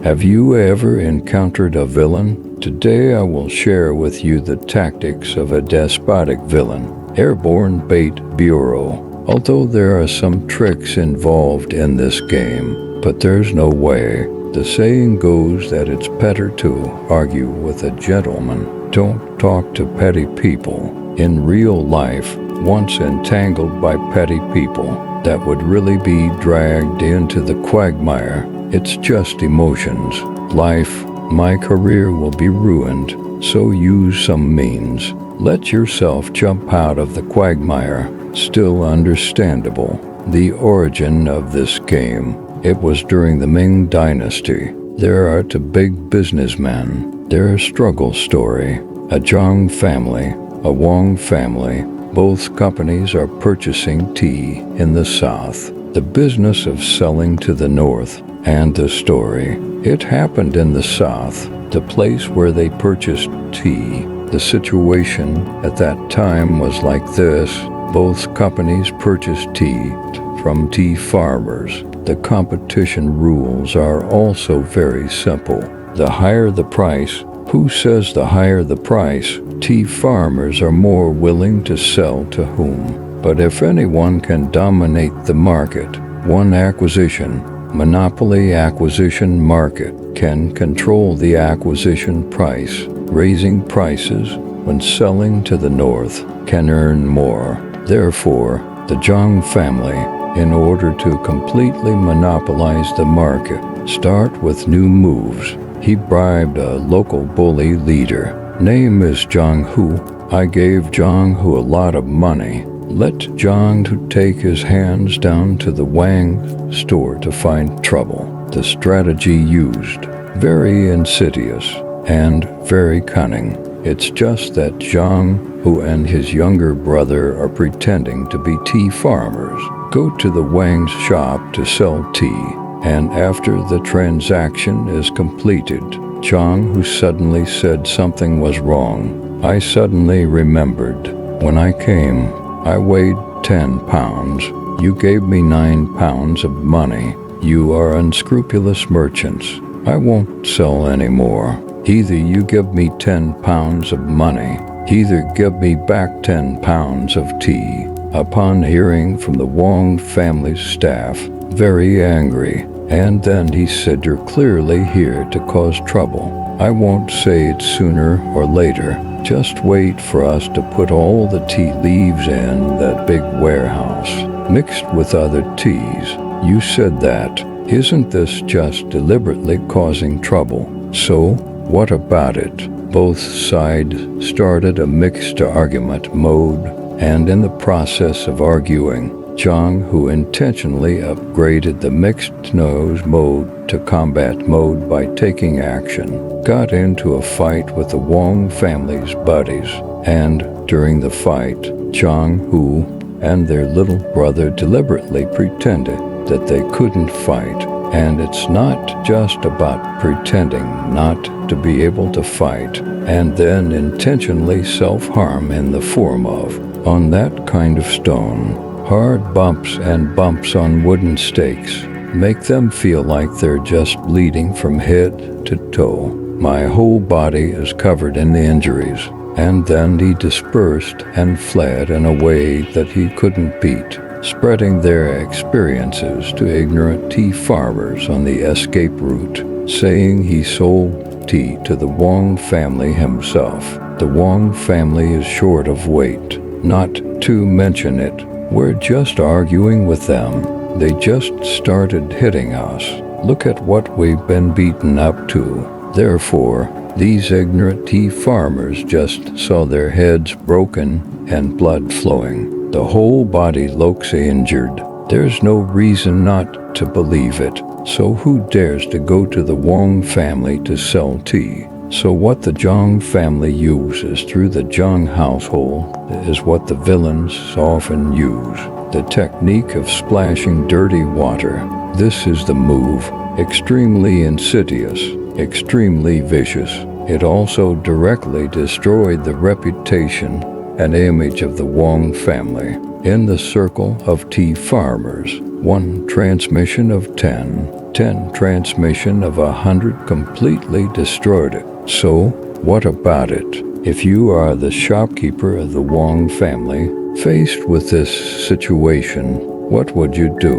Have you ever encountered a villain? Today I will share with you the tactics of a despotic villain, Airborne Bait Bureau. Although there are some tricks involved in this game, but there's no way. The saying goes that it's better to argue with a gentleman. Don't talk to petty people. In real life, once entangled by petty people, that would really be dragged into the quagmire. It's just emotions. Life, my career will be ruined, so use some means. Let yourself jump out of the quagmire. Still understandable. The origin of this game. It was during the Ming Dynasty. There are two big businessmen. Their struggle story. A Zhang family, a Wang family. Both companies are purchasing tea in the south. The business of selling to the north. And the story. It happened in the south, the place where they purchased tea. The situation at that time was like this. Both companies purchased tea from tea farmers. The competition rules are also very simple. The higher the price, who says the higher the price, tea farmers are more willing to sell to whom. But if anyone can dominate the market, one acquisition, monopoly acquisition market, can control the acquisition price, raising prices when selling to the north, can earn more. Therefore, the Zhang family, in order to completely monopolize the market, start with new moves. He bribed a local bully leader. Name is Zhang Hu. I gave Zhang Hu a lot of money. Let Zhang Hu take his hands down to the Wang store to find trouble. The strategy used, very insidious and very cunning. It's just that Zhang Hu and his younger brother are pretending to be tea farmers. Go to the Wang's shop to sell tea, and after the transaction is completed, Zhang Hu suddenly said something was wrong. I suddenly remembered. When I came, I weighed 10 pounds. You gave me 9 pounds of money. You are unscrupulous merchants. I won't sell anymore. Either you give me 10 pounds of money, either give me back 10 pounds of tea. Upon hearing from the Wang family's staff, very angry, and then he said, you're clearly here to cause trouble. I won't say it sooner or later. Just wait for us to put all the tea leaves in that big warehouse, mixed with other teas. You said that. Isn't this just deliberately causing trouble? So, what about it? Both sides started a mixed argument mode, and in the process of arguing, Zhang Hu intentionally upgraded the mixed nose mode to combat mode by taking action, got into a fight with the Wang family's buddies, and during the fight, Zhang Hu and their little brother deliberately pretended that they couldn't fight. And it's not just about pretending not to be able to fight and then intentionally self-harm in the form of, on that kind of stone, hard bumps and bumps on wooden stakes make them feel like they're just bleeding from head to toe. My whole body is covered in the injuries. And then he dispersed and fled in a way that he couldn't beat, spreading their experiences to ignorant tea farmers on the escape route, saying he sold tea to the Wang family himself. The Wang family is short of weight, not to mention it. We're just arguing with them. They just started hitting us. Look at what we've been beaten up to. Therefore, these ignorant tea farmers just saw their heads broken and blood flowing. The whole body looks injured. There's no reason not to believe it. So who dares to go to the Wang family to sell tea? So what the Zhang family uses through the Zhang household is what the villains often use. The technique of splashing dirty water. This is the move. Extremely insidious, extremely vicious. It also directly destroyed the reputation and image of the Wang family. In the circle of tea farmers, one transmission of 10 10 transmission of 100 completely destroyed it. So, what about it? If you are the shopkeeper of the Wang family, faced with this situation, what would you do?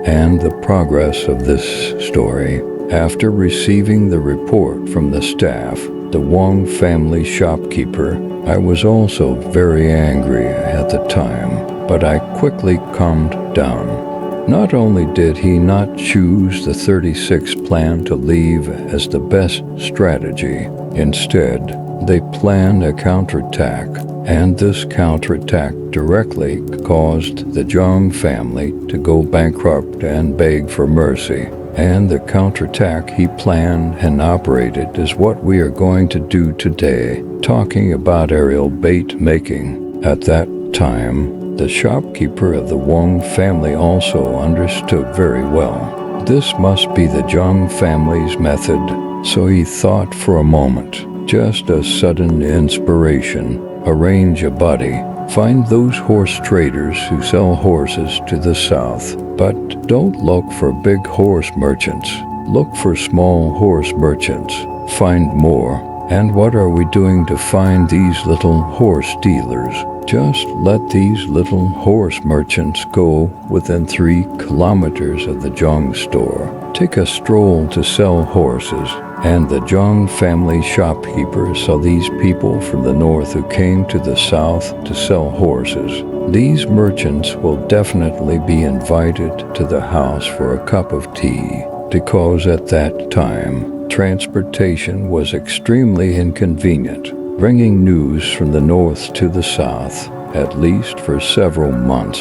And the progress of this story. After receiving the report from the staff, the Wang family shopkeeper, I was also very angry at the time, but I quickly calmed down. Not only did he not choose the 36th plan to leave as the best strategy, instead, they planned a counterattack, and this counterattack directly caused the Zhang family to go bankrupt and beg for mercy. And the counterattack he planned and operated is what we are going to do today, talking about aerial bait making. At that time, the shopkeeper of the Wang family also understood very well. This must be the Zhang family's method, so he thought for a moment. Just a sudden inspiration. Arrange a buddy. Find those horse traders who sell horses to the south, but don't look for big horse merchants. Look for small horse merchants. Find more. And what are we doing to find these little horse dealers? Just let these little horse merchants go within 3 kilometers of the Zhang store. Take a stroll to sell horses. And the Zhang family shopkeeper saw these people from the north who came to the south to sell horses. These merchants will definitely be invited to the house for a cup of tea, because at that time, transportation was extremely inconvenient, bringing news from the north to the south, at least for several months.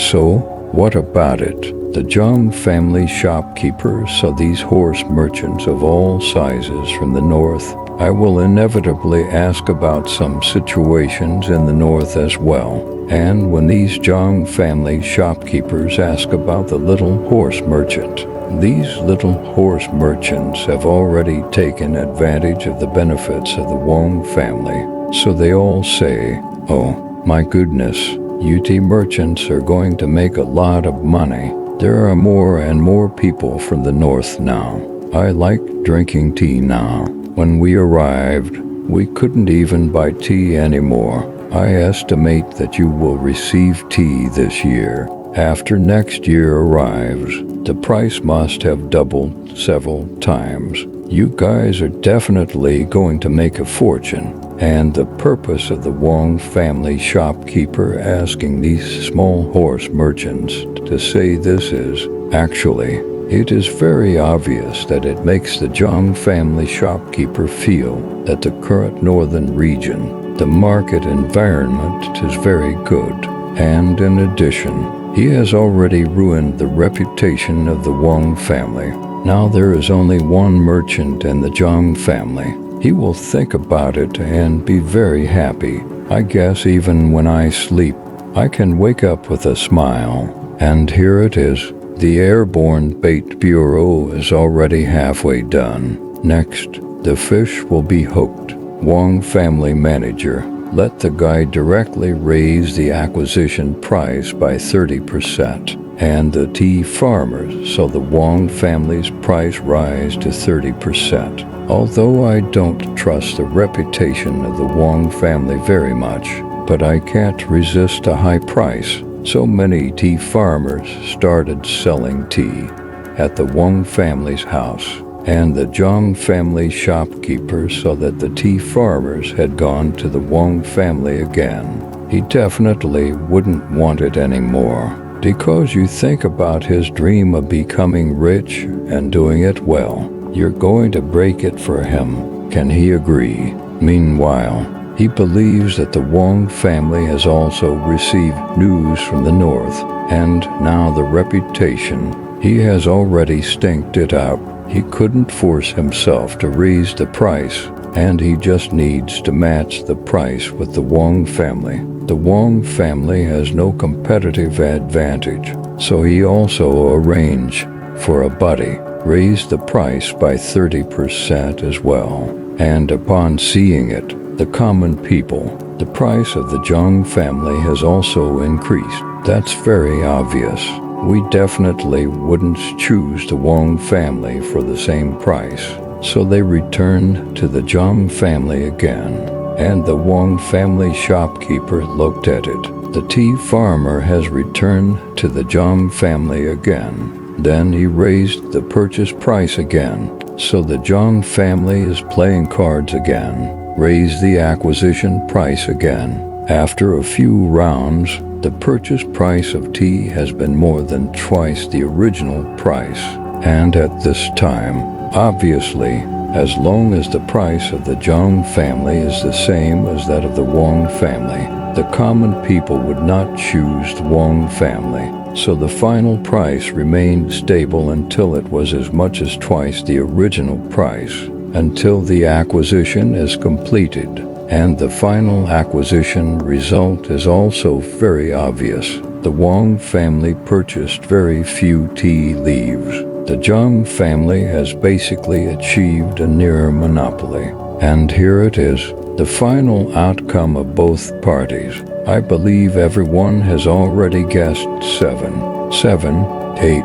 So, what about it? The Zhang family shopkeeper saw these horse merchants of all sizes from the north. I will inevitably ask about some situations in the north as well. And when these Zhang family shopkeepers ask about the little horse merchant, these little horse merchants have already taken advantage of the benefits of the Wang family. So they all say, "Oh, my goodness, UT merchants are going to make a lot of money. There are more and more people from the north now. I like drinking tea now. When we arrived, we couldn't even buy tea anymore. I estimate that you will receive tea this year. After next year arrives, the price must have doubled several times. You guys are definitely going to make a fortune." And the purpose of the Wang family shopkeeper asking these small horse merchants to say this is, actually, it is very obvious that it makes the Zhang family shopkeeper feel that the current northern region, the market environment is very good. And in addition, he has already ruined the reputation of the Wang family. Now there is only one merchant in the Zhang family. He will think about it and be very happy. I guess even when I sleep, I can wake up with a smile. And here it is. The Airborne Bait Bureau is already halfway done. Next, the fish will be hooked. Wang family manager, let the guy directly raise the acquisition price by 30%. And the tea farmers saw the Wang family's price rise to 30%. Although I don't trust the reputation of the Wang family very much, but I can't resist a high price. So many tea farmers started selling tea at the Wang family's house. And the Zhang family shopkeeper saw that the tea farmers had gone to the Wang family again. He definitely wouldn't want it anymore. Because you think about his dream of becoming rich and doing it well, you're going to break it for him. Can he agree? Meanwhile, he believes that the Wang family has also received news from the north, and now the reputation. He has already stinked it out. He couldn't force himself to raise the price, and he just needs to match the price with the Wang family. The Wang family has no competitive advantage, so he also arranged for a buddy, raised the price by 30% as well. And upon seeing it, the common people, the price of the Zhang family has also increased. That's very obvious. we definitely wouldn't choose the Wang family for the same price. So they returned to the Zhang family again, and the Wang family shopkeeper looked at it. The tea farmer has returned to the Zhang family again. Then he raised the purchase price again. So the Zhang family is playing cards again, raised the acquisition price again. After a few rounds, the purchase price of tea has been more than twice the original price. And at this time, obviously, as long as the price of the Zhang family is the same as that of the Wang family, the common people would not choose the Wang family. So the final price remained stable until it was as much as twice the original price, until the acquisition is completed. And the final acquisition result is also very obvious. The Wang family purchased very few tea leaves. The Zhang family has basically achieved a near monopoly. And here it is, the final outcome of both parties. I believe everyone has already guessed 7, 7, 8,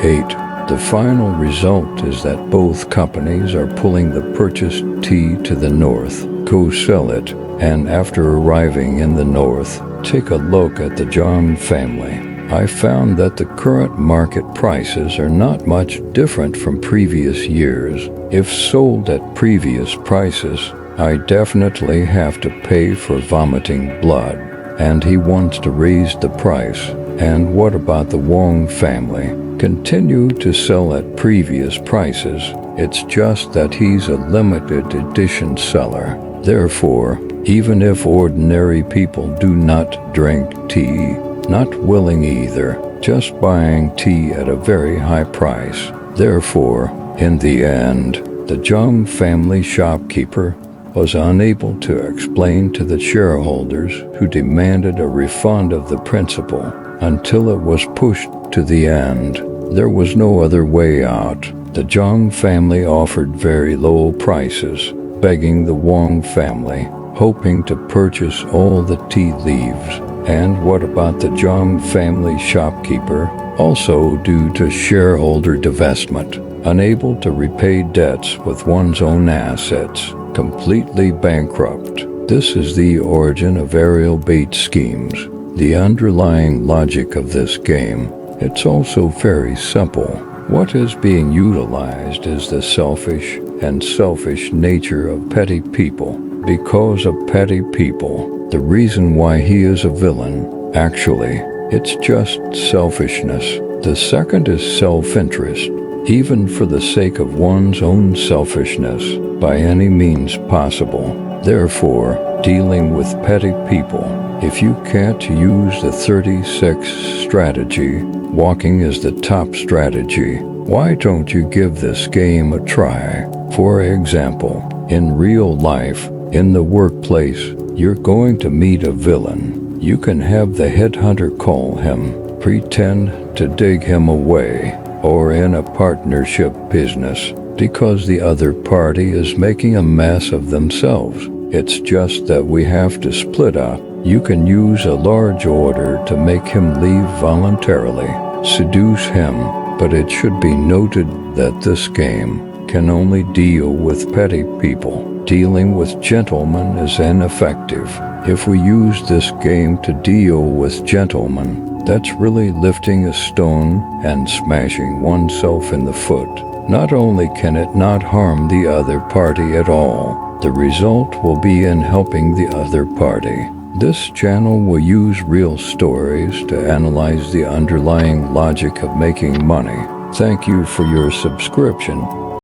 8. The final result is that both companies are pulling the purchased tea to the north, go sell it, and after arriving in the north, take a look at the Zhang family. I found that the current market prices are not much different from previous years. If sold at previous prices, I definitely have to pay for vomiting blood. And he wants to raise the price. And what about the Wang family? Continue to sell at previous prices. It's just that he's a limited edition seller. Therefore, even if ordinary people do not drink tea, not willing either, just buying tea at a very high price. Therefore, in the end, the Zhang family shopkeeper was unable to explain to the shareholders who demanded a refund of the principal until it was pushed to the end. There was no other way out. The Zhang family offered very low prices, begging the Wang family, hoping to purchase all the tea leaves. And what about the Zhang family shopkeeper? Also due to shareholder divestment, unable to repay debts with one's own assets, completely bankrupt. This is the origin of aerial bait schemes, the underlying logic of this game. It's also very simple. What is being utilized is the selfish nature of petty people. Because of petty people, the reason why he is a villain, actually, it's just selfishness. The second is self-interest, even for the sake of one's own selfishness, by any means possible. Therefore, dealing with petty people, if you can't use the 36 strategy, walking is the top strategy. Why don't you give this game a try? For example, in real life, in the workplace, you're going to meet a villain. You can have the headhunter call him, pretend to dig him away, or in a partnership business, because the other party is making a mess of themselves. It's just that we have to split up. You can use a large order to make him leave voluntarily, seduce him, but it should be noted that this game can only deal with petty people. Dealing with gentlemen is ineffective. If we use this game to deal with gentlemen, that's really lifting a stone and smashing oneself in the foot. Not only can it not harm the other party at all, the result will be in helping the other party. This channel will use real stories to analyze the underlying logic of making money. Thank you for your subscription.